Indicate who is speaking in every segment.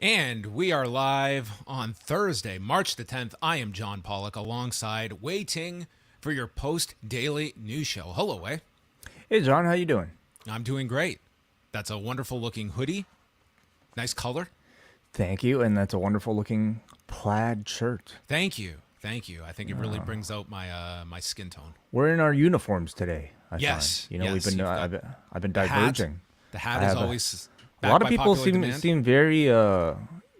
Speaker 1: And we are live on Thursday, March the 10th. I am John Pollock alongside Wai Ting for your post-daily news show. Hello, Wai.
Speaker 2: Hey, John, how you doing?
Speaker 1: I'm doing great. That's a wonderful looking hoodie. Nice color.
Speaker 2: Thank you, and that's a wonderful looking plaid shirt.
Speaker 1: Thank you. Thank you. I think it really brings out my skin tone.
Speaker 2: We're in our uniforms today.
Speaker 1: Yes.
Speaker 2: Find. We've been I've been
Speaker 1: The hat.
Speaker 2: diverging.
Speaker 1: The hat is always
Speaker 2: A lot of
Speaker 1: backed by
Speaker 2: people
Speaker 1: popular demand.
Speaker 2: seem very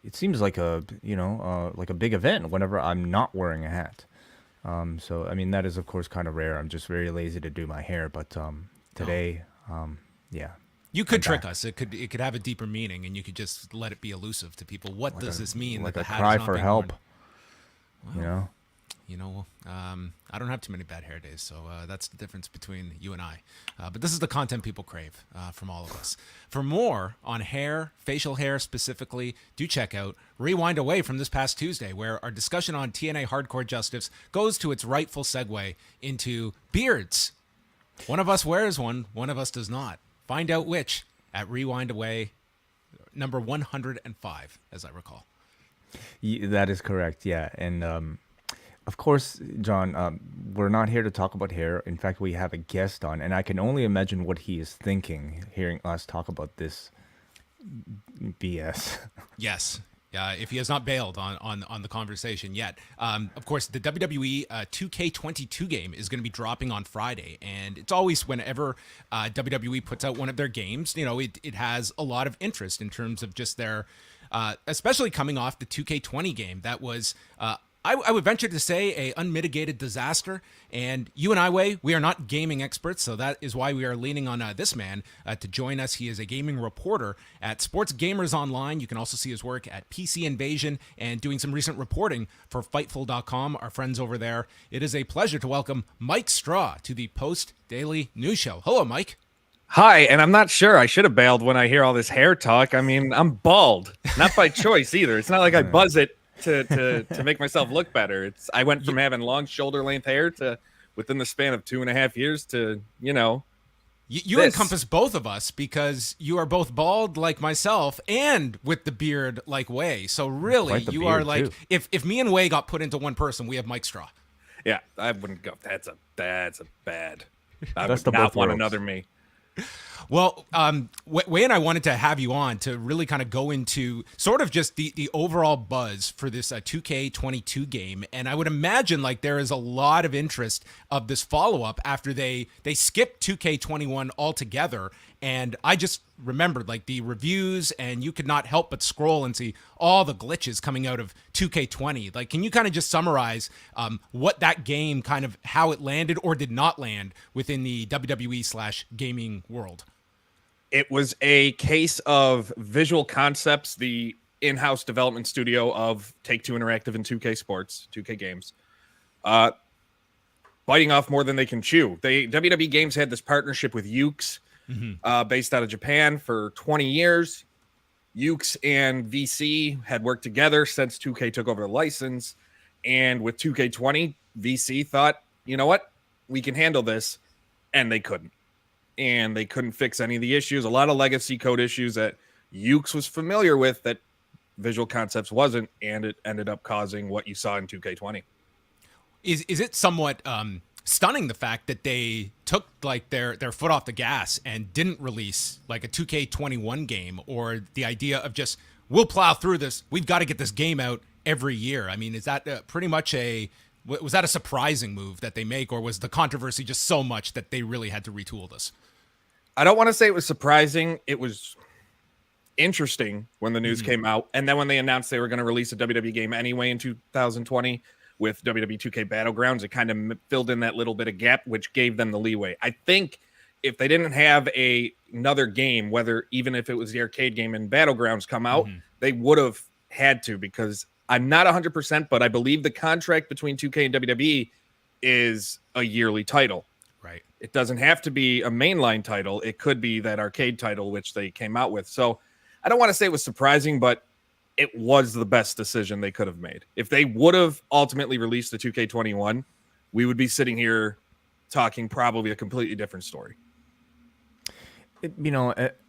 Speaker 2: it seems like like a big event whenever I'm not wearing a hat. So I mean that is of course kind of rare. I'm just very lazy to do my hair, but today yeah.
Speaker 1: You could trick us. It could have a deeper meaning, and you could just let it be elusive to people. What does this mean?
Speaker 2: Like
Speaker 1: that
Speaker 2: a
Speaker 1: the hat
Speaker 2: cry
Speaker 1: is not
Speaker 2: for
Speaker 1: being
Speaker 2: help.
Speaker 1: worn? I don't have too many bad hair days, so that's the difference between you and I. But this is the content people crave from all of us. For more on hair, facial hair specifically, do check out Rewind Away from this past Tuesday, where our discussion on TNA Hardcore Justice goes to its rightful segue into beards. One of us wears one of us does not. Find out which at Rewind Away number 105, as I recall.
Speaker 2: That is correct. Yeah, and of course, John, we're not here to talk about hair. In fact, we have a guest on, and I can only imagine what he is thinking hearing us talk about this BS.
Speaker 1: Yes. If he has not bailed on the conversation yet. Of course, the WWE 2K22 game is going to be dropping on Friday. And it's always whenever WWE puts out one of their games, it has a lot of interest in terms of just their, especially coming off the 2K20 game. That was, I would venture to say, a unmitigated disaster. And you and I, Wai, we are not gaming experts, so that is why we are leaning on this man to join us. He is a gaming reporter at Sports Gamers Online. You can also see his work at PC Invasion and doing some recent reporting for Fightful.com, our friends over there. It is a pleasure to welcome Mike Straw to the Post Daily News Show. Hello, Mike.
Speaker 3: Hi, and I'm not sure. I should have bailed when I hear all this hair talk. I mean, I'm bald, not by choice either. It's not like I buzz it to make myself look better. I went from having long shoulder length hair to within the span of 2.5 years to
Speaker 1: You encompass both of us because you are both bald like myself and with the beard like Wai. So really, you are like, if me and Wai got put into one person, we have Mike Straw.
Speaker 3: Yeah, I wouldn't go. That's a bad. I
Speaker 2: That's
Speaker 3: would
Speaker 2: the
Speaker 3: not
Speaker 2: both
Speaker 3: want
Speaker 2: worlds.
Speaker 3: another me.
Speaker 1: Well, Wai and I wanted to have you on to really kind of go into sort of just the overall buzz for this 2K22 game. And I would imagine like there is a lot of interest of this follow-up after they skipped 2K21 altogether. And I just remembered like the reviews, and you could not help but scroll and see all the glitches coming out of 2K20. Like, can you kind of just summarize what that game kind of how it landed or did not land within the WWE/gaming world?
Speaker 3: It was a case of Visual Concepts, the in-house development studio of Take-Two Interactive and 2K Sports, 2K Games, biting off more than they can chew. WWE Games had this partnership with Ukes, based out of Japan for 20 years. Ukes and VC had worked together since 2K took over the license. And with 2K20, VC thought, you know what? We can handle this. And they couldn't. And they couldn't fix any of the issues. A lot of legacy code issues that Ukes was familiar with that Visual Concepts wasn't. And it ended up causing what you saw in 2K20.
Speaker 1: Is it somewhat stunning the fact that they took like their foot off the gas and didn't release like a 2K21 game, or the idea of just, we'll plow through this, we've got to get this game out every year? I mean, is that pretty much was that a surprising move that they make, or was the controversy just so much that they really had to retool this?
Speaker 3: I don't want to say it was surprising. It was interesting when the news came out. And then when they announced they were going to release a WWE game anyway in 2020 with WWE 2K Battlegrounds, it kind of filled in that little bit of gap, which gave them the leeway. I think if they didn't have another game, whether even if it was the arcade game in Battlegrounds come out, they would have had to, because I'm not 100%, but I believe the contract between 2K and WWE is a yearly title.
Speaker 1: Right.
Speaker 3: It doesn't have to be a mainline title. It could be that arcade title, which they came out with. So I don't want to say it was surprising, but it was the best decision they could have made. If they would have ultimately released the 2K21, we would be sitting here talking probably a completely different story.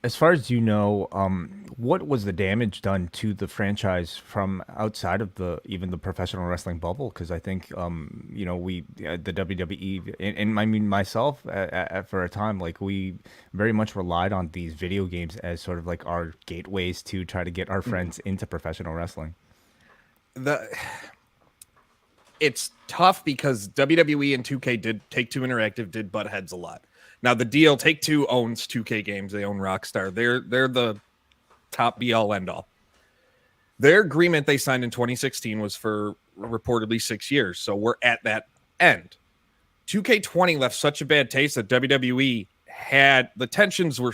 Speaker 2: As far as you know, what was the damage done to the franchise from outside of even the professional wrestling bubble? Because I think, the WWE, and I mean myself, for a time, like we very much relied on these video games as sort of like our gateways to try to get our friends into professional wrestling.
Speaker 3: It's tough because WWE and 2K Take-Two Interactive did butt heads a lot. Now the deal, Take-Two owns 2K Games, they own Rockstar. They're the top be all end all. Their agreement they signed in 2016 was for reportedly 6 years. So we're at that end. 2K20 left such a bad taste that WWE had the tensions were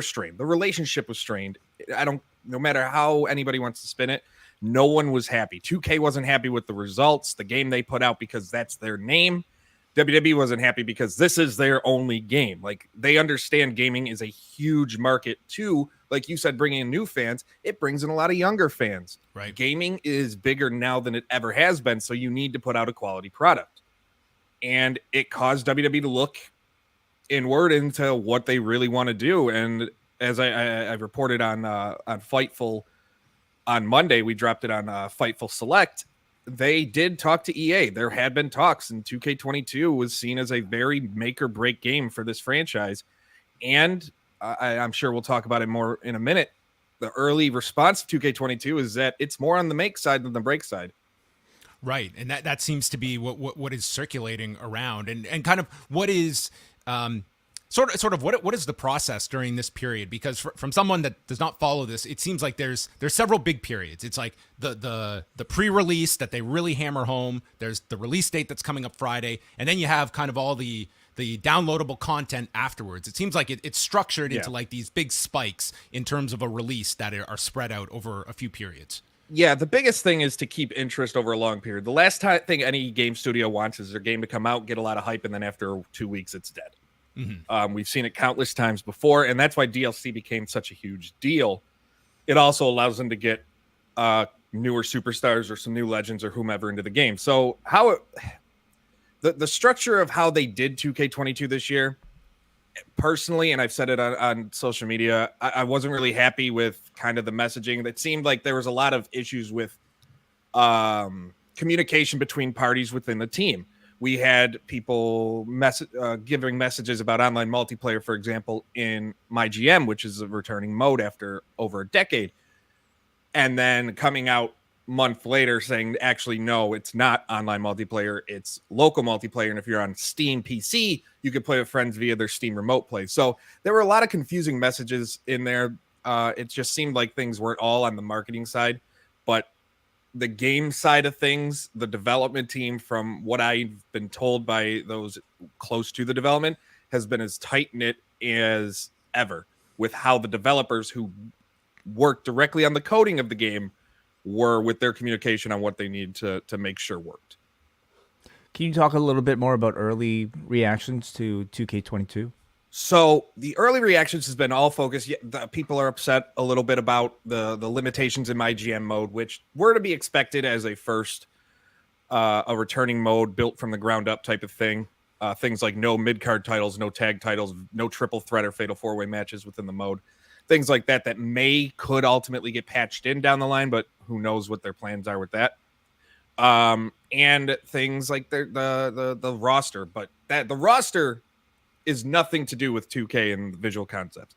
Speaker 3: strained. The relationship was strained. No matter how anybody wants to spin it, no one was happy. 2K wasn't happy with the results, the game they put out, because that's their name. WWE wasn't happy because this is their only game. Like, they understand gaming is a huge market too. Like you said, bringing in new fans, it brings in a lot of younger fans.
Speaker 1: Right.
Speaker 3: Gaming is bigger now than it ever has been, so you need to put out a quality product. And it caused WWE to look inward into what they really want to do. And as I reported on Fightful on Monday, we dropped it on Fightful Select. They did talk to EA. There had been talks, and 2K22 was seen as a very make or break game for this franchise. And I'm sure we'll talk about it more in a minute. The early response to 2K22 is that it's more on the make side than the break side.
Speaker 1: Right, and that seems to be what is circulating around, and kind of what is sort of what is the process during this period? Because from someone that does not follow this, it seems like there's several big periods. It's like the pre-release that they really hammer home. There's the release date that's coming up Friday, and then you have kind of all the downloadable content afterwards. It seems like it's structured into like these big spikes in terms of a release that are spread out over a few periods.
Speaker 3: Yeah, the biggest thing is to keep interest over a long period. The last thing any game studio wants is their game to come out, get a lot of hype, and then after 2 weeks, it's dead. Mm-hmm. We've seen it countless times before, and that's why DLC became such a huge deal. It also allows them to get newer superstars or some new legends or whomever into the game. So the structure of how they did 2K22 this year, personally, and I've said it on social media, I wasn't really happy with kind of the messaging. That seemed like there was a lot of issues with communication between parties within the team. We had people giving messages about online multiplayer, for example, in MyGM, which is a returning mode after over a decade, and then coming out a month later saying, actually, no, it's not online multiplayer, it's local multiplayer. And if you're on Steam PC, you could play with friends via their Steam remote play. So there were a lot of confusing messages in there. It just seemed like things weren't all on the marketing side, but the game side of things, the development team, from what I've been told by those close to the development, has been as tight-knit as ever, with how the developers who work directly on the coding of the game were with their communication on what they need to make sure worked.
Speaker 2: Can you talk a little bit more about early reactions to 2K22?
Speaker 3: So the early reactions has been all focused. People are upset a little bit about the limitations in my GM mode, which were to be expected as a first, a returning mode built from the ground up type of thing. Things like no mid-card titles, no tag titles, no triple threat or fatal four-way matches within the mode. Things like that could ultimately get patched in down the line, but who knows what their plans are with that. And things like the roster, but the roster is nothing to do with 2K and Visual Concepts.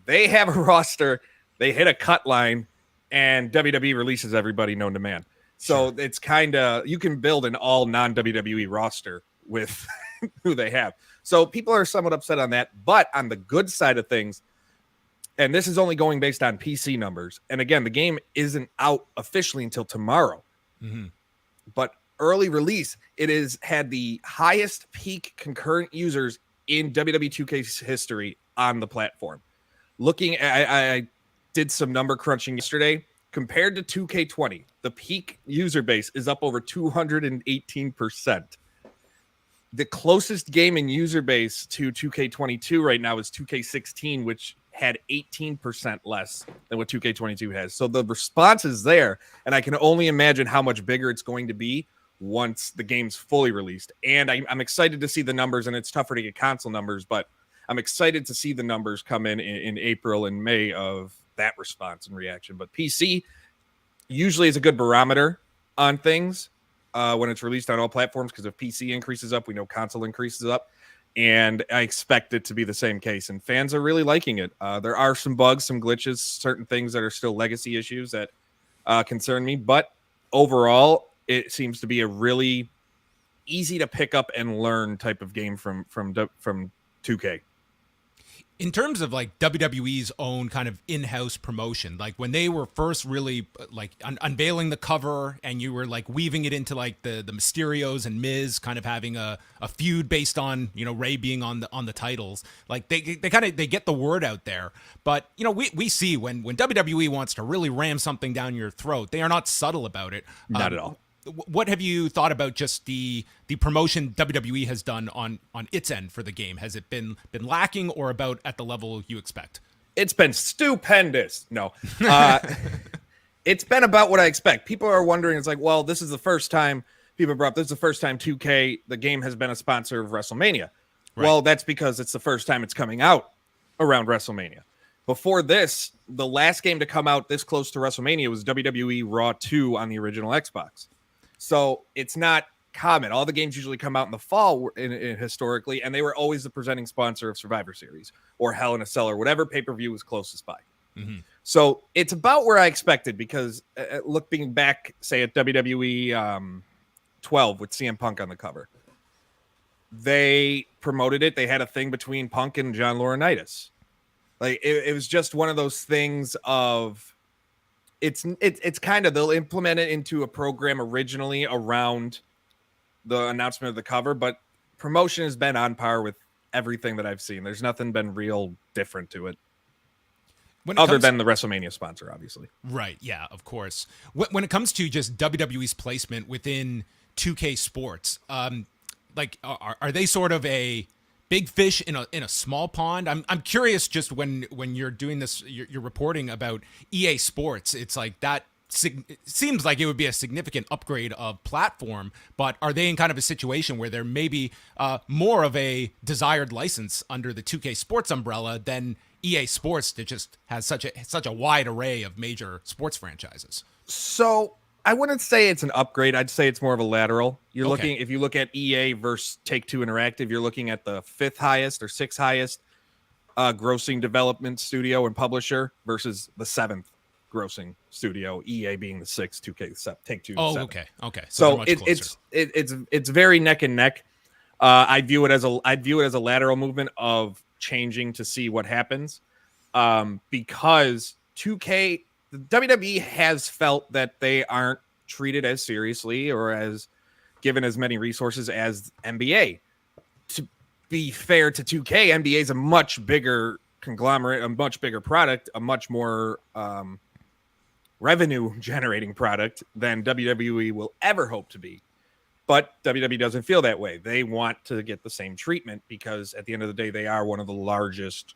Speaker 3: They have a roster, they hit a cut line, and WWE releases everybody known to man. So It's kind of, you can build an all non-WWE roster with who they have. So people are somewhat upset on that. But on the good side of things, and this is only going based on PC numbers, and again, the game isn't out officially until tomorrow. Mm-hmm. But early release, it has had the highest peak concurrent users in WWE 2K's history on the platform. Looking at, I did some number crunching yesterday. Compared to 2K20, the peak user base is up over 218%. The closest game in user base to 2K22 right now is 2K16, which had 18% less than what 2K22 has. So the response is there, and I can only imagine how much bigger it's going to be once the game's fully released. And I'm excited to see the numbers, and it's tougher to get console numbers, but I'm excited to see the numbers come in April and May of that response and reaction. But PC usually is a good barometer on things when it's released on all platforms, because if PC increases up, we know console increases up. And I expect it to be the same case. And fans are really liking it. There are some bugs, some glitches, certain things that are still legacy issues that concern me. But overall, it seems to be a really easy to pick up and learn type of game from 2K.
Speaker 1: In terms of like WWE's own kind of in-house promotion, like when they were first really like unveiling the cover, and you were like weaving it into like the Mysterios and Miz kind of having a feud based on, you know, Ray being on the titles, like they get the word out there. But you know, we see when WWE wants to really ram something down your throat, they are not subtle about it.
Speaker 3: Not at all.
Speaker 1: What have you thought about just the promotion WWE has done on its end for the game? Has it been lacking, or about at the level you expect?
Speaker 3: It's been stupendous. No, it's been about what I expect. People are wondering. It's like, well, this is the first time people brought up, this is the first time 2K, the game, has been a sponsor of WrestleMania. Right. Well, that's because it's the first time it's coming out around WrestleMania. Before this, the last game to come out this close to WrestleMania was WWE Raw 2 on the original Xbox. So it's not common. All the games usually come out in the fall historically, and they were always the presenting sponsor of Survivor Series or Hell in a Cell or whatever pay-per-view was closest by. Mm-hmm. So it's about where I expected, because looking back, say at WWE 12 with CM Punk on the cover, they promoted it. They had a thing between Punk and John Laurinaitis. Like it was just one of those things of, it's kind of, they'll implement it into a program originally around the announcement of the cover, but promotion has been on par with everything that I've seen. There's nothing been real different to it. Other than the WrestleMania sponsor, obviously. Right,
Speaker 1: yeah, of course. When it comes to just WWE's placement within 2K Sports, like are they sort of a big fish in a small pond? I'm curious, just when you're doing this, you're reporting about EA Sports, it's like that it seems like it would be a significant upgrade of platform, but are they in kind of a situation where there may be more of a desired license under the 2K Sports umbrella than EA Sports, that just has such a wide array of major sports franchises?
Speaker 3: So I wouldn't say it's an upgrade. I'd say it's more of a lateral. You're looking, if you look at EA versus Take-Two Interactive, you're looking at the 5th highest or 6th highest grossing development studio and publisher versus the 7th grossing studio, EA being the 6th, 2K Take-Two.
Speaker 1: Oh,
Speaker 3: 7th.
Speaker 1: Okay.
Speaker 3: So it's very neck and neck. I view it as a lateral movement of changing to see what happens, because 2K, the WWE has felt that they aren't treated as seriously or as given as many resources as NBA. To be fair to 2K, NBA is a much bigger conglomerate, a much bigger product, a much more revenue generating product than WWE will ever hope to be. But WWE doesn't feel that way. They want to get the same treatment, because at the end of the day, they are one of the largest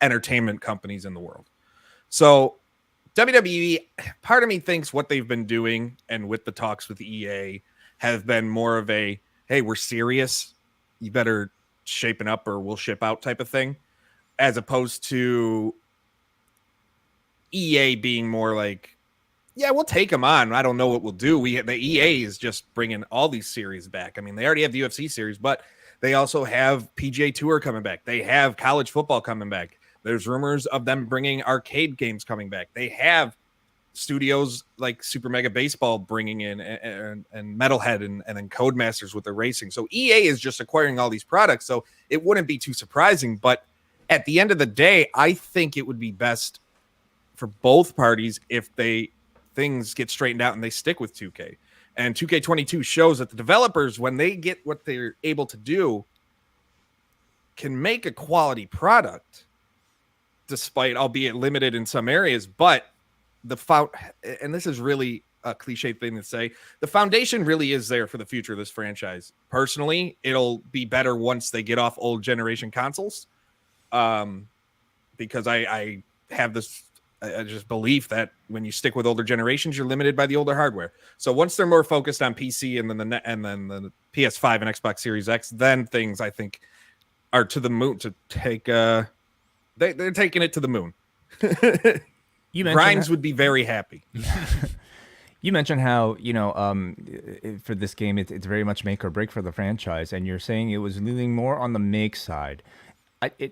Speaker 3: entertainment companies in the world. So WWE, part of me thinks what they've been doing, and with the talks with EA, have been more of a, hey, we're serious, you better shapen up or we'll ship out type of thing, as opposed to EA being more like, yeah, we'll take them on. I don't know what we'll do. The EA is just bringing all these series back. I mean, they already have the UFC series, but they also have PGA Tour coming back. They have college football coming back. There's rumors of them bringing arcade games coming back. They have studios like Super Mega Baseball bringing in, and Metalhead, and then Codemasters with their racing. So EA is just acquiring all these products. So it wouldn't be too surprising. But at the end of the day, I think it would be best for both parties if things get straightened out and they stick with 2K. And 2K22 shows that the developers, when they get what they're able to do, can make a quality product, despite albeit limited in some areas. But and this is really a cliche thing to say, the foundation really is there for the future of this franchise. Personally, it'll be better once they get off old generation consoles, because I have this just belief that when you stick with older generations, you're limited by the older hardware. So once they're more focused on PC and then the PS5 and Xbox Series X, then things I think are to the moon to take. They're taking it to the moon.
Speaker 2: You
Speaker 3: Grimes would be very happy.
Speaker 2: You mentioned how, for this game, it's very much make or break for the franchise, and you're saying it was leaning more on the make side.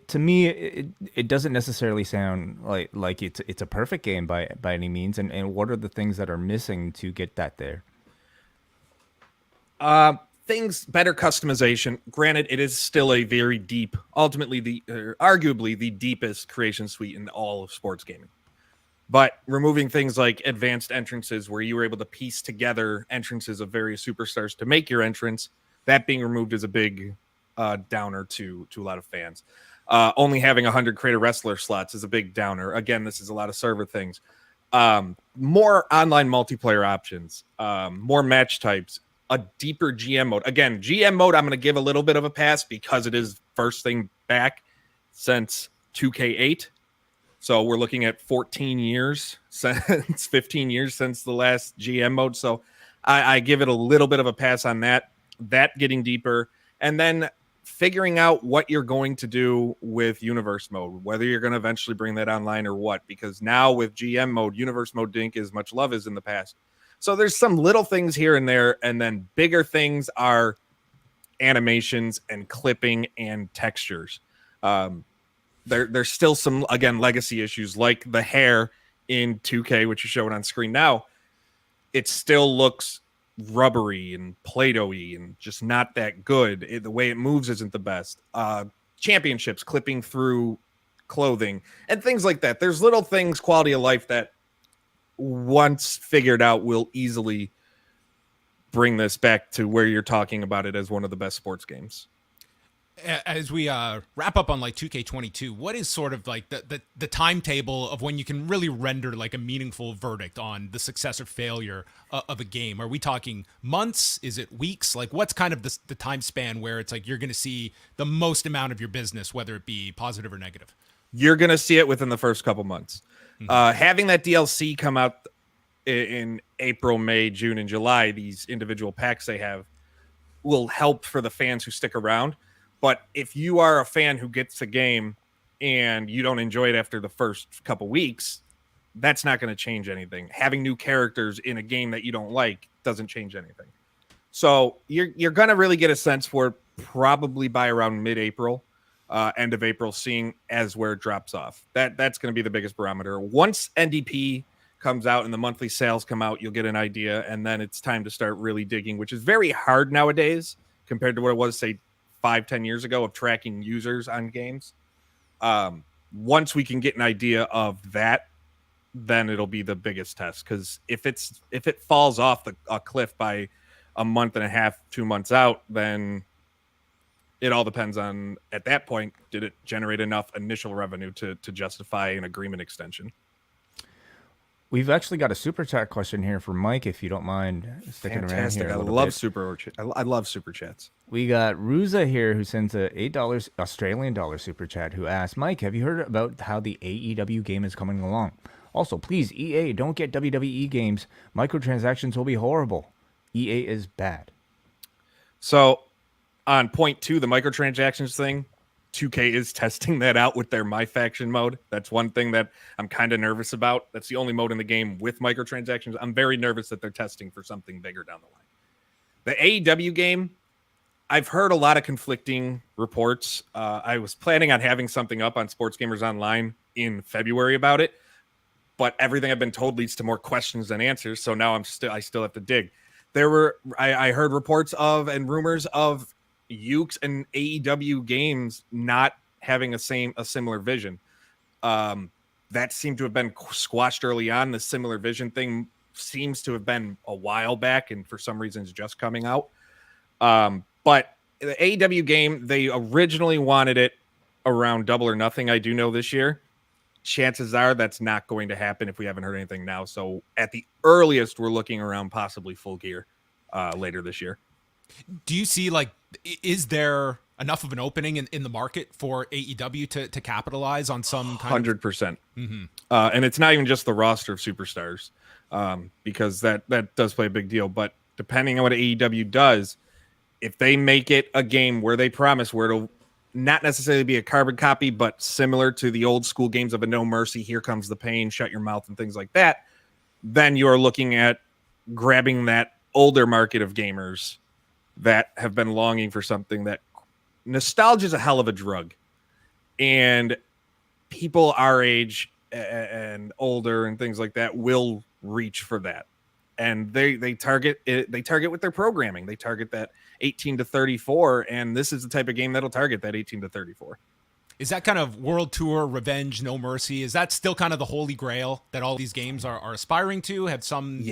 Speaker 2: To me, it doesn't necessarily sound like it's a perfect game by any means. And what are the things that are missing to get that there?
Speaker 3: Things, better customization. Granted, it is still a very deep, ultimately arguably the deepest creation suite in all of sports gaming. But removing things like advanced entrances where you were able to piece together entrances of various superstars to make your entrance, that being removed is a big downer to a lot of fans. Only having 100 creator wrestler slots is a big downer. Again, this is a lot of server things. More online multiplayer options, more match types, a deeper GM mode. Again, GM mode, I'm going to give a little bit of a pass because it is first thing back since 2K8. So we're looking at 14 years since 15 years since the last GM mode. So I give it a little bit of a pass on that getting deeper, and then figuring out what you're going to do with universe mode, whether you're going to eventually bring that online or what, because now with GM mode, universe mode didn't get as much love as in the past. So there's some little things here and there, and then bigger things are animations and clipping and textures. There's still some, again, legacy issues like the hair in 2K, which you're showing on screen now. It still looks rubbery and Play-Doh-y and just not that good. The way it moves isn't the best. Championships clipping through clothing and things like that. There's little things, quality of life, that once figured out will easily bring this back to where you're talking about it as one of the best sports games.
Speaker 1: As we wrap up on like 2K22, what is sort of like the timetable of when you can really render like a meaningful verdict on the success or failure of a game? Are we talking months? Is it weeks? Like, what's kind of the time span where it's like you're going to see the most amount of your business, whether it be positive or negative?
Speaker 3: You're going to see it within the first couple months. Mm-hmm. Having that DLC come out in April, May, June, and July, these individual packs they have, will help for the fans who stick around. But if you are a fan who gets the game and you don't enjoy it after the first couple weeks, that's not going to change anything. Having new characters in a game that you don't like doesn't change anything. So you're going to really get a sense for it probably by around mid-April, end of April, seeing as where it drops off. That's going to be the biggest barometer. Once NDP comes out and the monthly sales come out, you'll get an idea, and then it's time to start really digging, which is very hard nowadays compared to what it was, say, 5-10 years ago, of tracking users on games. Once we can get an idea of that, then it'll be the biggest test. Because if it falls off a cliff by a month and a half, 2 months out, then it all depends on, at that point, did it generate enough initial revenue to justify an agreement extension?
Speaker 2: We've actually got a super chat question here for Mike, if you don't mind sticking
Speaker 3: Fantastic.
Speaker 2: around here.
Speaker 3: I love super chats.
Speaker 2: We got Ruza here, who sends a $8 Australian dollar super chat, who asks, Mike, have you heard about how the AEW game is coming along? Also, please, EA, don't get WWE games. Microtransactions will be horrible. EA is bad.
Speaker 3: So, on point 2, the microtransactions thing, 2K is testing that out with their My Faction mode. That's one thing that I'm kind of nervous about. That's the only mode in the game with microtransactions. I'm very nervous that they're testing for something bigger down the line. The AEW game, I've heard a lot of conflicting reports. I was planning on having something up on Sports Gamers Online in February about it, but everything I've been told leads to more questions than answers. So now I still have to dig. I heard reports of and rumors of Ukes and AEW games not having a similar vision. That seemed to have been squashed early on. The similar vision thing seems to have been a while back, and for some reason is just coming out. But the AEW game, they originally wanted it around Double or Nothing, I do know, this year. Chances are that's not going to happen if we haven't heard anything now. So at the earliest, we're looking around possibly Full Gear later this year.
Speaker 1: Do you see, like, is there enough of an opening in the market for AEW to capitalize on some kind
Speaker 3: 100%. Mm-hmm. And it's not even just the roster of superstars, because that does play a big deal. But depending on what AEW does, if they make it a game where they promise where it'll not necessarily be a carbon copy, but similar to the old school games of a No Mercy, Here Comes the Pain, Shut Your Mouth, and things like that, then you're looking at grabbing that older market of gamers that have been longing for something that nostalgia is a hell of a drug. And people our age and older and things like that will reach for that. And they target it, they target with their programming. They target that 18 to 34, and this is the type of game that'll target that 18 to 34.
Speaker 1: Is that kind of World Tour, Revenge, No Mercy? Is that still kind of the holy grail that all these games are aspiring to? Have some...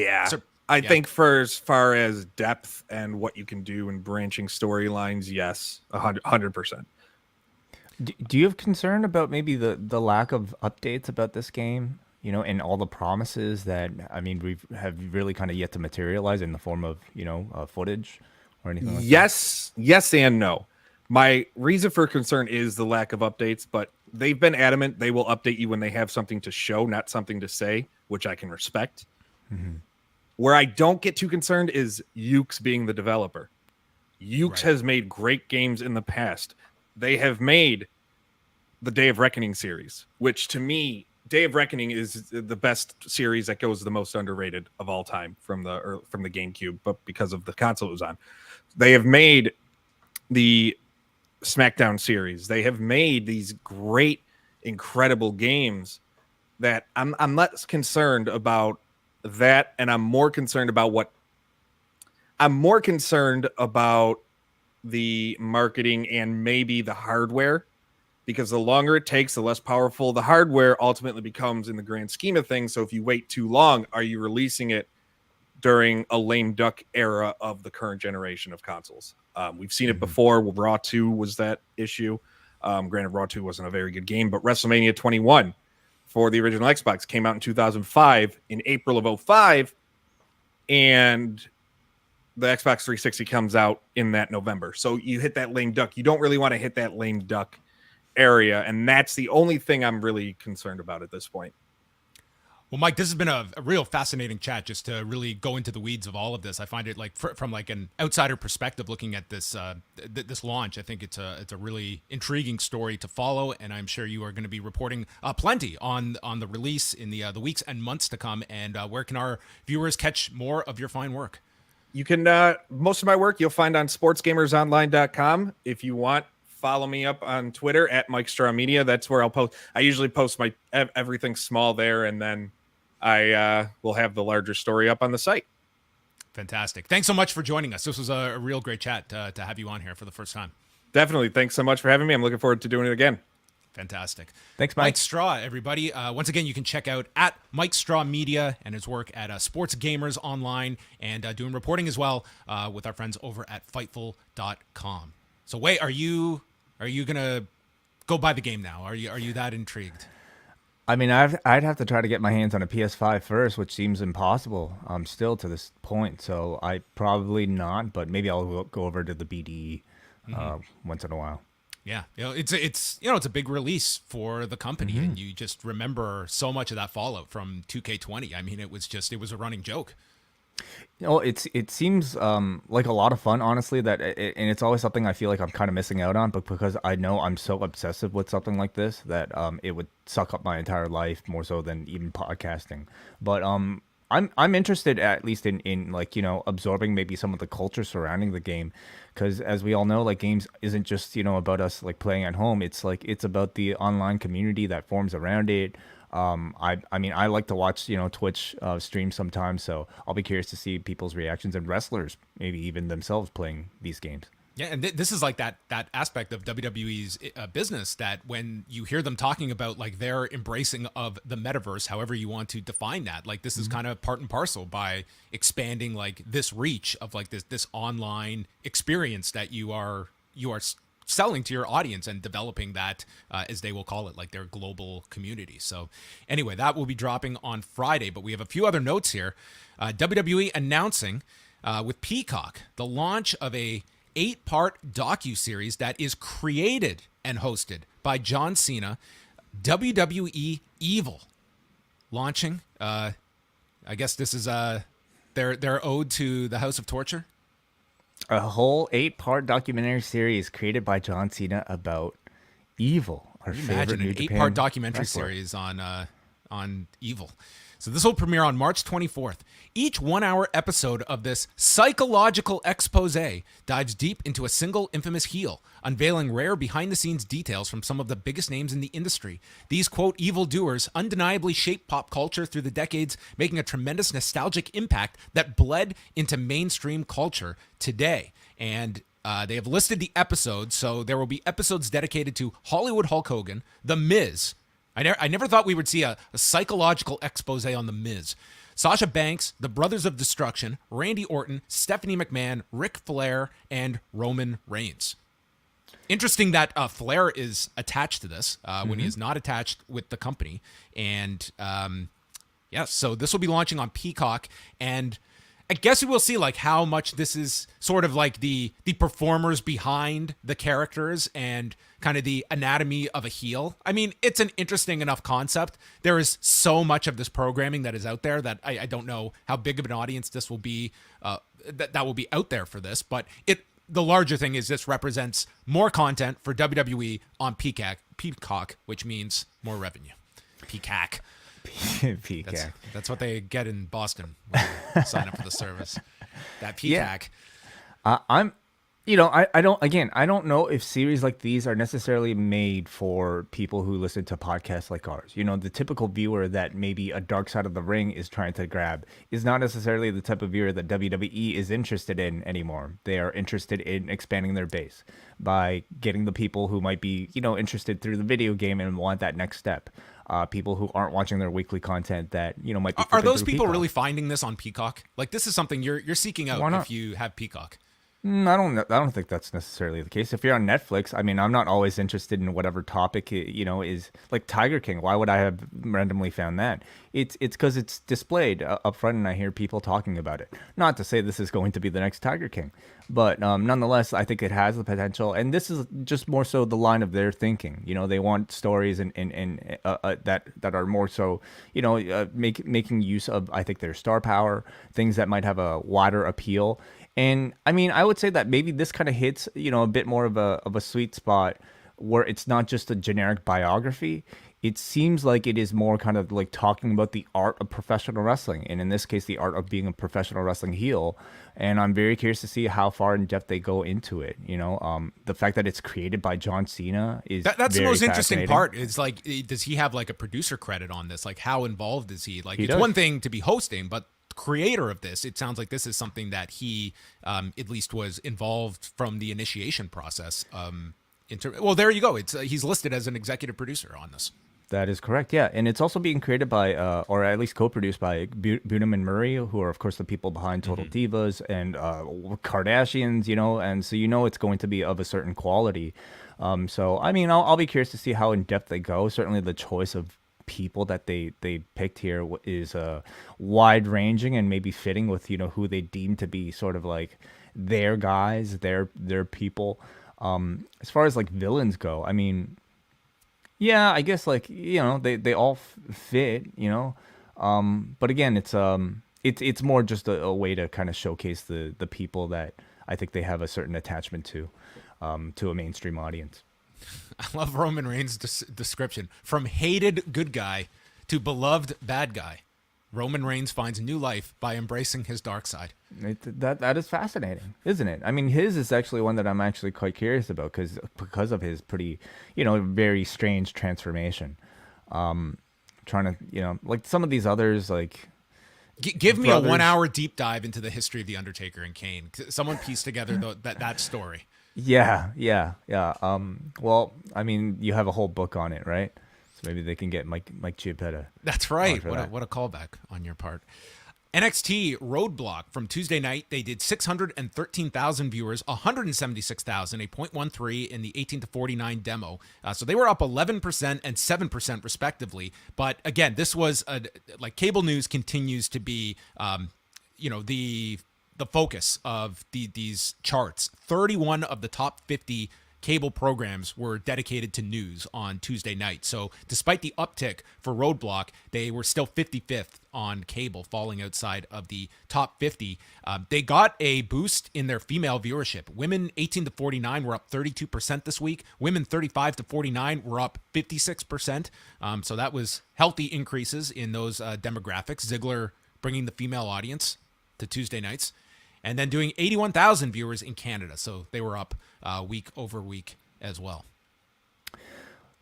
Speaker 3: I think for as far as depth and what you can do in branching storylines, yes, 100%.
Speaker 2: Do you have concern about maybe the lack of updates about this game? You know, and all the promises that, I mean, have really kind of yet to materialize in the form of, you know, footage or anything like that?
Speaker 3: Yes and no. My reason for concern is the lack of updates, but they've been adamant they will update you when they have something to show, not something to say, which I can respect.
Speaker 2: Mm-hmm.
Speaker 3: Where I don't get too concerned is Yuke's being the developer. Yuke's has made great games in the past. They have made the Day of Reckoning series, which to me, Day of Reckoning is the best series that goes the most underrated of all time from the GameCube, but because of the console it was on. They have made the SmackDown series. They have made these great, incredible games that I'm less concerned about that, and I'm more concerned about the marketing and maybe the hardware. Because the longer it takes, the less powerful the hardware ultimately becomes in the grand scheme of things. So if you wait too long, are you releasing it during a lame duck era of the current generation of consoles? We've seen it before. Raw 2 was that issue. Granted, Raw 2 wasn't a very good game, but WrestleMania 21 for the original Xbox came out in 2005, in April of 2005, and the Xbox 360 comes out in that November. So you hit that lame duck. You don't really want to hit that lame duck area, and that's the only thing I'm really concerned about at this point.
Speaker 1: Well, Mike, this has been a real fascinating chat, just to really go into the weeds of all of this. I find it like from like an outsider perspective, looking at this this launch, I think it's a really intriguing story to follow, and I'm sure you are going to be reporting plenty on the release in the weeks and months to come. And where can our viewers catch more of your fine work?
Speaker 3: You can most of my work you'll find on sportsgamersonline.com. If you want, follow me up on Twitter at Mike Straw Media. That's where I'll post. I usually post my everything small there, and then I will have the larger story up on the site.
Speaker 1: Fantastic. Thanks so much for joining us. This was a real great chat to have you on here for the first time.
Speaker 3: Definitely. Thanks so much for having me. I'm looking forward to doing it again.
Speaker 1: Fantastic.
Speaker 2: Thanks, Mike.
Speaker 1: Mike Straw, everybody. Once again, you can check out at Mike Straw Media and his work at Sports Gamers Online, and doing reporting as well with our friends over at Fightful.com. So, Wei, are you gonna go buy the game now? Are you that intrigued?
Speaker 2: I mean, I'd have to try to get my hands on a PS5 first, which seems impossible still to this point. So I probably not, but maybe I'll go over to the BDE once in a while.
Speaker 1: Yeah, it's a big release for the company, and you just remember so much of that fallout from 2K20. I mean, it was a running joke.
Speaker 2: You know, it seems like a lot of fun, honestly. And it's always something I feel like I'm kind of missing out on, but because I know I'm so obsessive with something like this that it would suck up my entire life more so than even podcasting. But I'm interested at least in like, you know, absorbing maybe some of the culture surrounding the game, because as we all know, like, games isn't just, you know, about us like playing at home. It's like it's about the online community that forms around it. I mean, I like to watch, you know, Twitch streams sometimes, so I'll be curious to see people's reactions, and wrestlers maybe even themselves playing these games.
Speaker 1: Yeah, and this is like that aspect of WWE's business that when you hear them talking about like their embracing of the metaverse, however you want to define that, like this is kind of part and parcel by expanding like this reach of like this online experience that you are selling to your audience and developing that, as they will call it, like their global community. So anyway, that will be dropping on Friday, but we have a few other notes here. WWE announcing with Peacock the launch of a 8-part docuseries that is created and hosted by John Cena, WWE Evil, launching. I guess this is their ode to the House of Torture.
Speaker 2: A whole 8-part documentary series created by John Cena about Evil, our
Speaker 1: Can you
Speaker 2: favorite
Speaker 1: imagine
Speaker 2: New
Speaker 1: an
Speaker 2: Japan
Speaker 1: 8-part documentary
Speaker 2: wrestler.
Speaker 1: series on Evil? So this will premiere on March 24th. Each 1-hour episode of this psychological expose dives deep into a single infamous heel, unveiling rare behind-the-scenes details from some of the biggest names in the industry. These, quote, evildoers undeniably shaped pop culture through the decades, making a tremendous nostalgic impact that bled into mainstream culture today. And they have listed the episodes, so there will be episodes dedicated to Hollywood Hulk Hogan, The Miz. I never thought we would see a psychological expose on The Miz. Sasha Banks, the Brothers of Destruction, Randy Orton, Stephanie McMahon, Ric Flair, and Roman Reigns. Interesting that Flair is attached to this when he is not attached with the company. And so this will be launching on Peacock, and I guess we will see like how much this is sort of like the performers behind the characters and kind of the anatomy of a heel. I mean, it's an interesting enough concept. There is so much of this programming that is out there that I don't know how big of an audience this will be, that will be out there for this. But the larger thing is this represents more content for WWE on Peacock, which means more revenue. Peacock.
Speaker 2: Peacock.
Speaker 1: That's what they get in Boston when you sign up for the service. That Peacock.
Speaker 2: I don't know if series like these are necessarily made for people who listen to podcasts like ours. You know, the typical viewer that maybe a Dark Side of the Ring is trying to grab is not necessarily the type of viewer that WWE is interested in anymore. They are interested in expanding their base by getting the people who might be, interested through the video game and want that next step. People who aren't watching their weekly content that, might be.
Speaker 1: Are those people really finding this on Peacock? Like, this is something you're seeking out if you have Peacock.
Speaker 2: I don't think that's necessarily the case. If you're on Netflix, I mean, I'm not always interested in whatever topic is like Tiger King. Why would I have randomly found that? It's because it's displayed up front, and I hear people talking about it. Not to say this is going to be the next Tiger King, but nonetheless, I think it has the potential. And this is just more so the line of their thinking. They want stories and that are more so making use of, I think, their star power, things that might have a wider appeal. And I mean, I would say that maybe this kind of hits, a bit more of a sweet spot where it's not just a generic biography. It seems like it is more kind of like talking about the art of professional wrestling. And in this case, the art of being a professional wrestling heel. And I'm very curious to see how far in depth they go into it. The fact that it's created by John Cena is
Speaker 1: that's the
Speaker 2: very
Speaker 1: most interesting
Speaker 2: fascinating.
Speaker 1: part. It's like, does he have like a producer credit on this? Like, how involved is he? Like,
Speaker 2: He
Speaker 1: it's
Speaker 2: does.
Speaker 1: one thing to be hosting, but creator of this, it sounds like this is something that he at least was involved from the initiation process. Well, there you go. It's he's listed as an executive producer on this.
Speaker 2: That is correct, yeah. And it's also being created by, or at least co-produced by Bunham and Murray, who are, of course, the people behind Total Divas and Kardashians, and so it's going to be of a certain quality. So, I mean, I'll be curious to see how in-depth they go. Certainly the choice of people that they picked here is wide-ranging and maybe fitting with, who they deem to be sort of like their guys, their people. As far as, like, villains go, I mean... Yeah, I guess like they all fit, but again, it's more just a way to kind of showcase the people that I think they have a certain attachment to a mainstream audience.
Speaker 1: I love Roman Reigns' description: from hated good guy to beloved bad guy. Roman Reigns finds new life by embracing his dark side.
Speaker 2: That is fascinating, isn't it? I mean, his is actually one that I'm actually quite curious about because of his pretty, very strange transformation. Trying to, like some of these others, like
Speaker 1: give me a 1-hour deep dive into the history of the Undertaker and Kane. Someone pieced together that story.
Speaker 2: Yeah. Well, I mean, you have a whole book on it, right? Maybe they can get Mike Chiappetta.
Speaker 1: That's right. What a callback on your part. NXT Roadblock from Tuesday night. They did 613,000 viewers, 176,000, a 0.13 in the 18 to 49 demo. So they were up 11% and 7% respectively. But again, this was like cable news continues to be, the focus of these charts. 31 of the top 50 cable programs were dedicated to news on Tuesday night. So despite the uptick for Roadblock, they were still 55th on cable, falling outside of the top 50. They got a boost in their female viewership. Women 18 to 49 were up 32% this week. Women 35 to 49 were up 56%. So that was healthy increases in those demographics. Ziggler bringing the female audience to Tuesday nights. And then doing 81,000 viewers in Canada. So they were up week over week as well.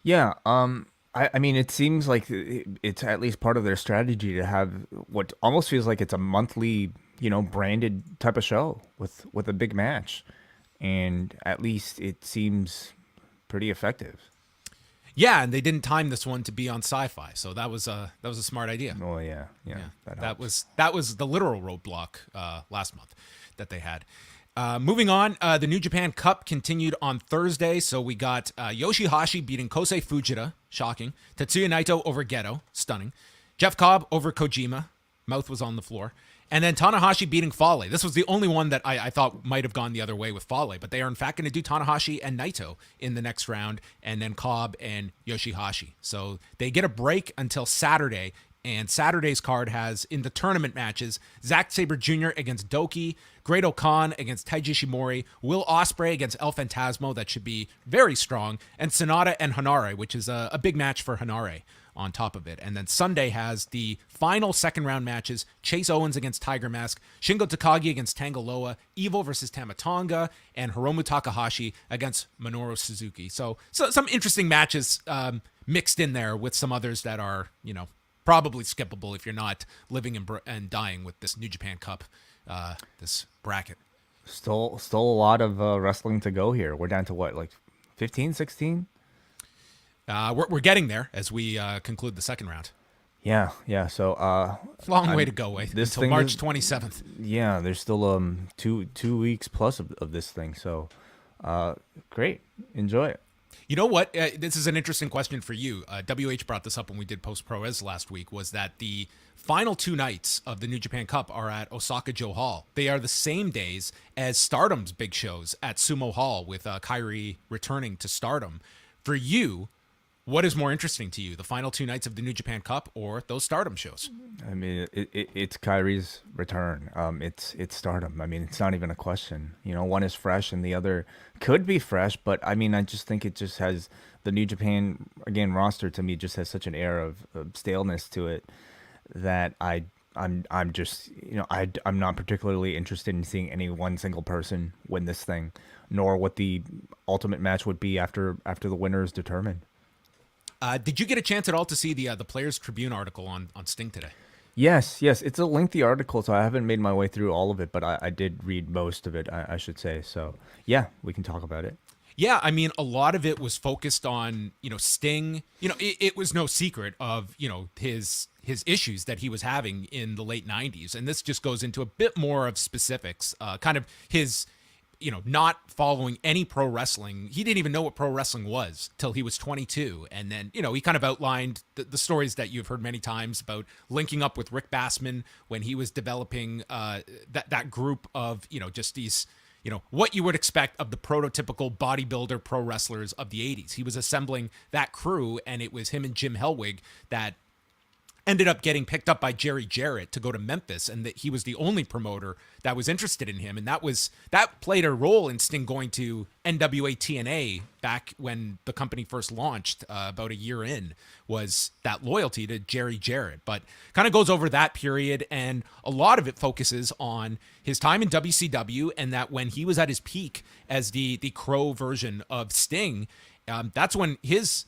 Speaker 2: Yeah, I mean, it seems like it's at least part of their strategy to have what almost feels like it's a monthly, branded type of show with a big match, and at least it seems pretty effective.
Speaker 1: Yeah, and they didn't time this one to be on Sci-Fi, so that was a smart idea.
Speaker 2: Oh yeah.
Speaker 1: That was the literal Roadblock last month that they had. Moving on, the New Japan Cup continued on Thursday, so we got Yoshihashi beating Kosei Fujita, shocking. Tetsuya Naito over Geto, stunning. Jeff Cobb over Kojima, mouth was on the floor. And then Tanahashi beating Fale. This was the only one that I thought might have gone the other way with Fale, but they are in fact going to do Tanahashi and Naito in the next round, and then Cobb and Yoshihashi. So they get a break until Saturday, and Saturday's card has, in the tournament matches, Zack Sabre Jr. against Doki, Great Khan against Taiji Shimori, Will Ospreay against El Phantasmo, that should be very strong, and Sonata and Hanare, which is a big match for Hanare on top of it. And then Sunday has the final second round matches: Chase Owens against Tiger Mask, Shingo Takagi against Tangaloa, Evil versus Tamatonga, and Hiromu Takahashi against Minoru Suzuki. So some interesting matches mixed in there with some others that are, probably skippable if you're not living and dying with this New Japan Cup, this bracket.
Speaker 2: Still a lot of wrestling to go here. We're down to what, like 15, 16?
Speaker 1: We're getting there as we conclude the second round.
Speaker 2: Yeah. So
Speaker 1: long way to go until March 27th.
Speaker 2: Yeah, there's still 2 weeks plus of this thing. So great, enjoy it.
Speaker 1: You know what? This is an interesting question for you. WH brought this up when we did Post Pro Res last week, was that the final 2 nights of the New Japan Cup are at Osaka Joe Hall. They are the same days as Stardom's big shows at Sumo Hall, with Kairi returning to Stardom. For you, what is more interesting to you, the final 2 nights of the New Japan Cup or those Stardom shows?
Speaker 2: I mean, it's Kairi's return. It's Stardom. I mean, it's not even a question. One is fresh and the other could be fresh, but I mean, I just think it just has the New Japan, again, roster to me just has such an air of staleness to it that I'm just, I'm not particularly interested in seeing any one single person win this thing, nor what the ultimate match would be after the winner is determined.
Speaker 1: Did you get a chance at all to see the Players Tribune article on Sting today?
Speaker 2: Yes. It's a lengthy article, so I haven't made my way through all of it, but I did read most of it, I should say. So, yeah, we can talk about it.
Speaker 1: Yeah, I mean, a lot of it was focused on, Sting. It was no secret of, his issues that he was having in the late 90s. And this just goes into a bit more of specifics, kind of his not following any pro wrestling. He didn't even know what pro wrestling was till he was 22. And then, he kind of outlined the stories that you've heard many times about linking up with Rick Bassman when he was developing that group of, just these, what you would expect of the prototypical bodybuilder pro wrestlers of the 80s. He was assembling that crew, and it was him and Jim Hellwig that ended up getting picked up by Jerry Jarrett to go to Memphis, and that he was the only promoter that was interested in him. And that played a role in Sting going to NWA TNA back when the company first launched, about a year in, was that loyalty to Jerry Jarrett. But kind of goes over that period, and a lot of it focuses on his time in WCW, and that when he was at his peak as the Crow version of Sting, that's when his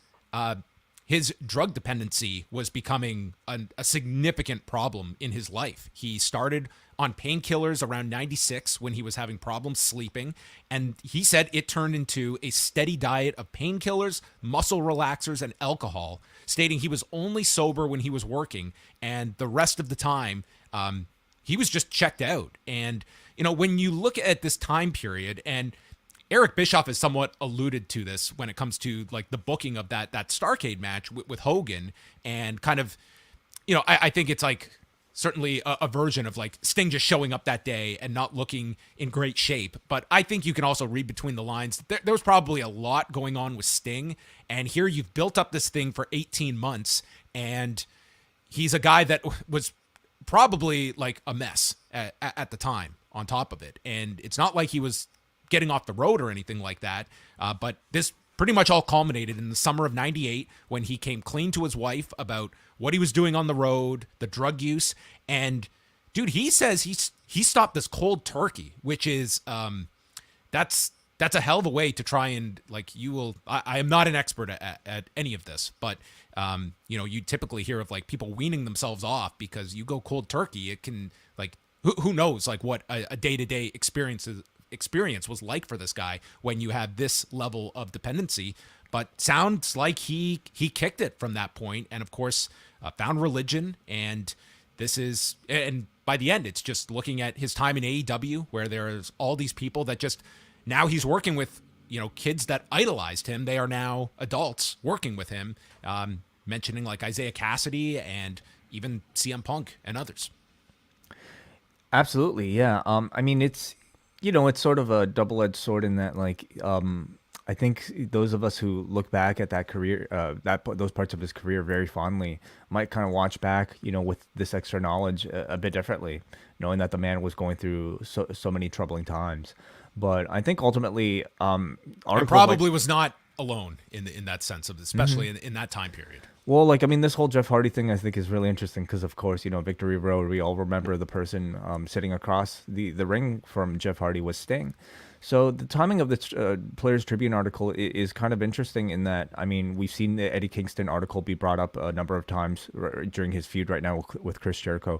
Speaker 1: drug dependency was becoming a significant problem in his life. He started on painkillers around 96 when he was having problems sleeping, and he said it turned into a steady diet of painkillers, muscle relaxers, and alcohol, stating he was only sober when he was working, and the rest of the time he was just checked out. And when you look at this time period, and Eric Bischoff has somewhat alluded to this when it comes to like the booking of that Starrcade match with Hogan, and kind of, I think it's like certainly a version of like Sting just showing up that day and not looking in great shape. But I think you can also read between the lines. There was probably a lot going on with Sting. And here you've built up this thing for 18 months. And he's a guy that was probably like a mess at the time on top of it. And it's not like he was getting off the road or anything like that. But this pretty much all culminated in the summer of 98 when he came clean to his wife about what he was doing on the road, the drug use. And dude, he says he stopped this cold turkey, which is that's a hell of a way to try and like I am not an expert at any of this, but you typically hear of like people weaning themselves off because you go cold turkey. It can like who knows like what a day-to-day experience was like for this guy when you have this level of dependency. But sounds like he kicked it from that point, and of course found religion. And by the end, it's just looking at his time in AEW, where there's all these people that just now he's working with, kids that idolized him. They are now adults working with him, mentioning like Isaiah Cassidy and even CM Punk and others.
Speaker 2: Absolutely, yeah. I mean, it's it's sort of a double-edged sword in that, like, I think those of us who look back at that career, those parts of his career very fondly, might kind of watch back, with this extra knowledge a bit differently, knowing that the man was going through so many troubling times. But I think ultimately,
Speaker 1: and probably was not alone in that sense of, especially in that time period.
Speaker 2: Well, like, I mean, this whole Jeff Hardy thing, I think, is really interesting because, of course, Victory Road, we all remember the person sitting across the ring from Jeff Hardy was Sting. So the timing of the Players Tribune article is kind of interesting in that, I mean, we've seen the Eddie Kingston article be brought up a number of times during his feud right now with Chris Jericho.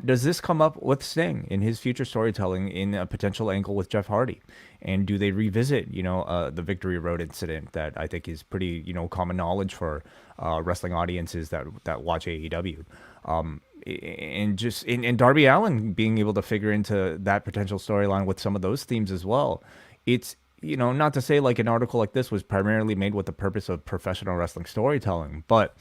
Speaker 2: Does this come up with Sting in his future storytelling in a potential angle with Jeff Hardy? And do they revisit, the Victory Road incident that I think is pretty, common knowledge for wrestling audiences that watch AEW? And Darby Allin being able to figure into that potential storyline with some of those themes as well. It's, not to say like an article like this was primarily made with the purpose of professional wrestling storytelling, but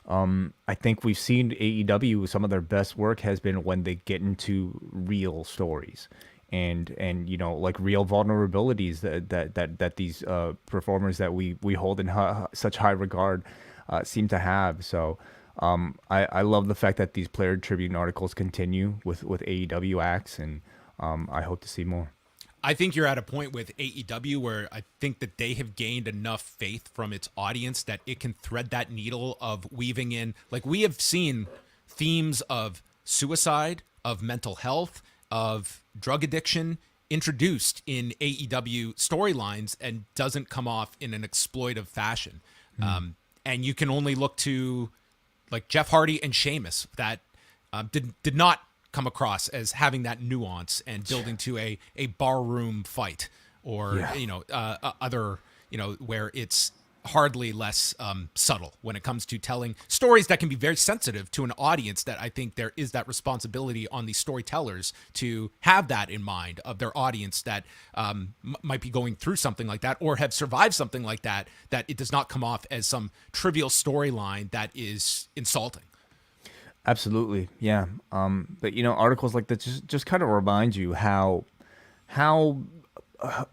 Speaker 2: I think we've seen AEW, some of their best work has been when they get into real stories and like real vulnerabilities that these performers that we hold in such high regard seem to have. So I love the fact that these Player Tribune articles continue with AEW acts, and I hope to see more.
Speaker 1: I think you're at a point with AEW where I think that they have gained enough faith from its audience that it can thread that needle of weaving in, like we have seen themes of suicide, of mental health, of drug addiction introduced in AEW storylines and doesn't come off in an exploitive fashion. And you can only look to like Jeff Hardy and Sheamus that did not come across as having that nuance and building to a barroom fight or other where it's hardly less subtle when it comes to telling stories that can be very sensitive to an audience. That I think there is that responsibility on the storytellers to have that in mind of their audience that might be going through something like that or have survived something like that it does not come off as some trivial storyline that is insulting.
Speaker 2: Absolutely, yeah. But articles like this just kind of remind you how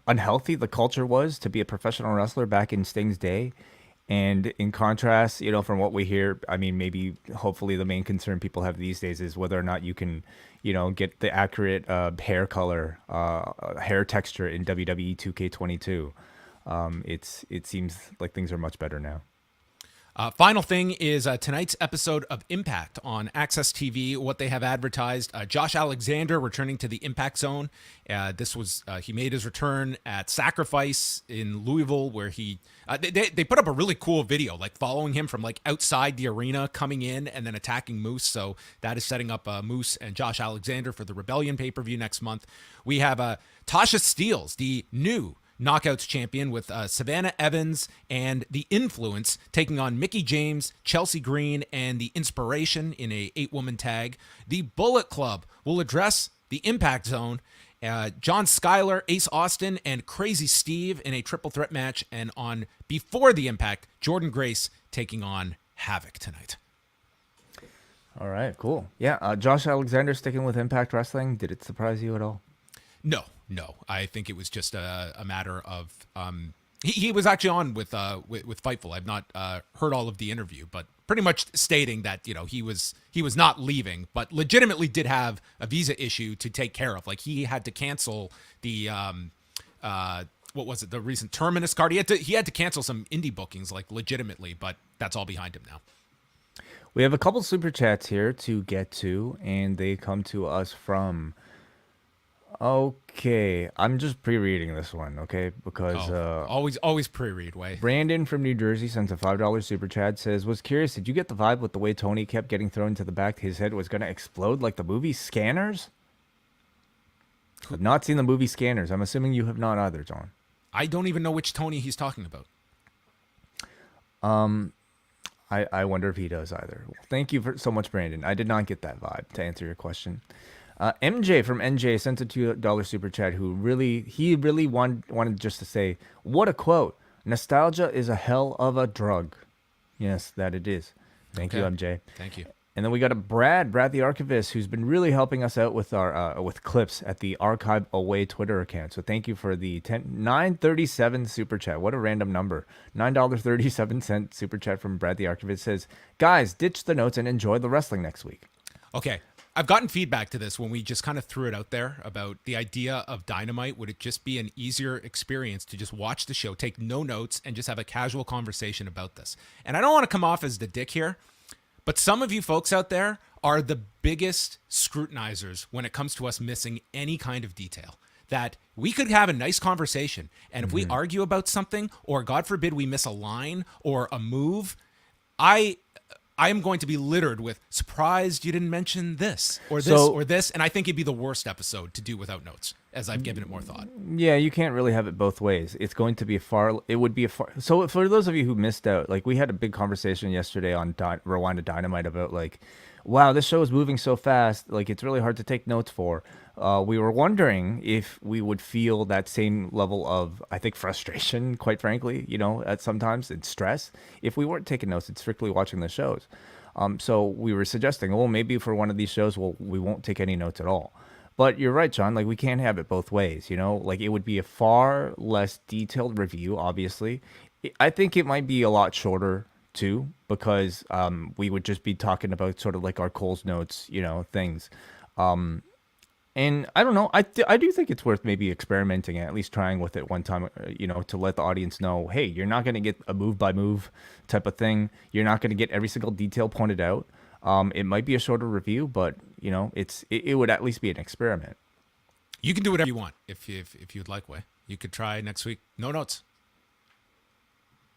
Speaker 2: unhealthy the culture was to be a professional wrestler back in Sting's day. And in contrast, from what we hear, I mean, maybe hopefully the main concern people have these days is whether or not you can, get the accurate hair color, hair texture in WWE 2K22. It seems like things are much better now.
Speaker 1: Final thing is tonight's episode of Impact on Access TV. What they have advertised: Josh Alexander returning to the Impact Zone. This was he made his return at Sacrifice in Louisville, where they put up a really cool video, like following him from like outside the arena, coming in and then attacking Moose. So that is setting up Moose and Josh Alexander for the Rebellion pay-per-view next month. We have Tasha Steelz, the new Knockouts champion, with Savannah Evans and The Influence taking on Mickie James, Chelsea Green, and The Inspiration in a 8-woman tag. The Bullet Club will address the Impact Zone. John Skyler, Ace Austin, and Crazy Steve in a triple threat match. And on Before the Impact, Jordan Grace taking on Havoc tonight.
Speaker 2: All right, cool. Yeah, Josh Alexander sticking with Impact Wrestling. Did it surprise you at all?
Speaker 1: No, no. I think it was just a matter of he was actually on with Fightful. I've not heard all of the interview, but pretty much stating that he was not leaving, but legitimately did have a visa issue to take care of. Like he had to cancel the what was it, the recent Terminus card. He had to cancel some indie bookings, like legitimately, but that's all behind him now.
Speaker 2: We have a couple super chats here to get to, and they come to us from. Okay, I'm just pre-reading this one, okay? Because
Speaker 1: always pre-read way.
Speaker 2: Brandon from New Jersey sends a $5 super chat. Says, "Was curious. Did you get the vibe with the way Tony kept getting thrown to the back? His head was gonna explode like the movie Scanners." I've not seen the movie Scanners. I'm assuming you have not either, John.
Speaker 1: I don't even know which Tony he's talking about.
Speaker 2: I wonder if he does either. Well, thank you so much, Brandon. I did not get that vibe, to answer your question. MJ from NJ sent a $2 super chat. Who really wanted just to say, "What a quote! Nostalgia is a hell of a drug." Yes, that it is. Thank you, MJ.
Speaker 1: Thank you.
Speaker 2: And then we got a Brad the Archivist, who's been really helping us out with our with clips at the Archive Away Twitter account. So thank you for the $9.37 super chat. What a random number. $9.37 super chat from Brad the Archivist says, "Guys, ditch the notes and enjoy the wrestling next week."
Speaker 1: Okay. I've gotten feedback to this when we just kind of threw it out there about the idea of Dynamite. Would it just be an easier experience to just watch the show, take no notes, and just have a casual conversation about this? And I don't want to come off as the dick here, but some of you folks out there are the biggest scrutinizers when it comes to us missing any kind of detail. That we could have a nice conversation, and if we argue about something, or God forbid we miss a line or a move, I am going to be littered with surprised you didn't mention this or this or this, and I think it'd be the worst episode to do without notes, as I've given it more thought.
Speaker 2: Yeah, you can't really have it both ways. It's going to be So for those of you who missed out, like we had a big conversation yesterday on Rewind to Dynamite about like, wow, this show is moving so fast, like it's really hard to take notes for. We were wondering if we would feel that same level of, I think, frustration, quite frankly, at sometimes, and stress, if we weren't taking notes and strictly watching the shows. So we were suggesting, well, maybe for one of these shows, we won't take any notes at all. But you're right, John, like we can't have it both ways, like it would be a far less detailed review, obviously. I think it might be a lot shorter too, because we would just be talking about sort of like our Cole's notes, things. And I don't know. I do think it's worth maybe experimenting and at least trying with it one time, to let the audience know, hey, you're not going to get a move by move type of thing. You're not going to get every single detail pointed out. It might be a shorter review, but it would at least be an experiment.
Speaker 1: You can do whatever you want if you'd like, Way. You could try next week. No notes.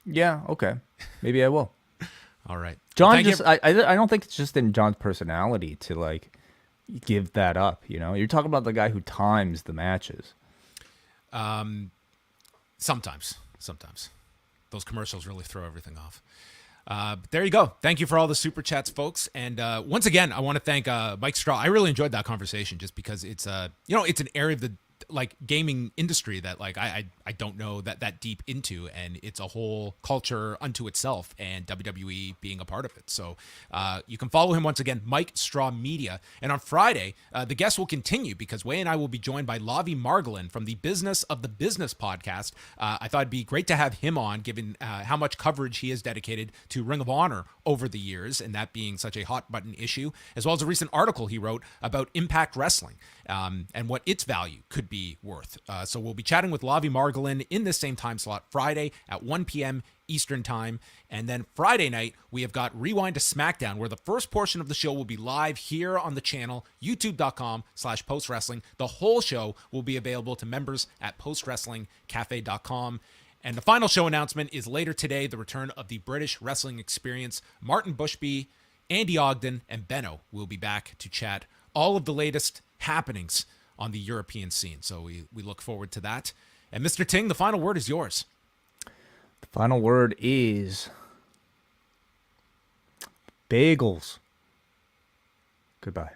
Speaker 2: Yeah. Okay. Maybe I will.
Speaker 1: All right.
Speaker 2: John, I don't think it's just in John's personality to like give that up. You're talking about the guy who times the matches.
Speaker 1: Sometimes those commercials really throw everything off. But there you go. Thank you for all the super chats, folks. And once again, I want to thank Mike Straw. I really enjoyed that conversation just because it's it's an area of the gaming industry that I don't know that deep into, and it's a whole culture unto itself, and WWE being a part of it. So you can follow him once again, Mike Straw Media. And on Friday, the guests will continue because Way and I will be joined by Lavi Margolin from the Business of the Business podcast. I thought it'd be great to have him on, given how much coverage he has dedicated to Ring of Honor over the years, and that being such a hot button issue, as well as a recent article he wrote about Impact Wrestling and what its value could be worth. So we'll be chatting with Lavi Margolin in this same time slot, Friday at 1 p.m. Eastern time. And then Friday night, we have got Rewind to SmackDown, where the first portion of the show will be live here on the channel, youtube.com/postwrestling. The whole show will be available to members at postwrestlingcafe.com. And the final show announcement is later today, the return of the British Wrestling Experience. Martin Bushby, Andy Ogden, and Benno will be back to chat all of the latest happenings on the European scene. So we look forward to that. And Mr. Ting, the final word is yours.
Speaker 2: The final word is bagels. Goodbye.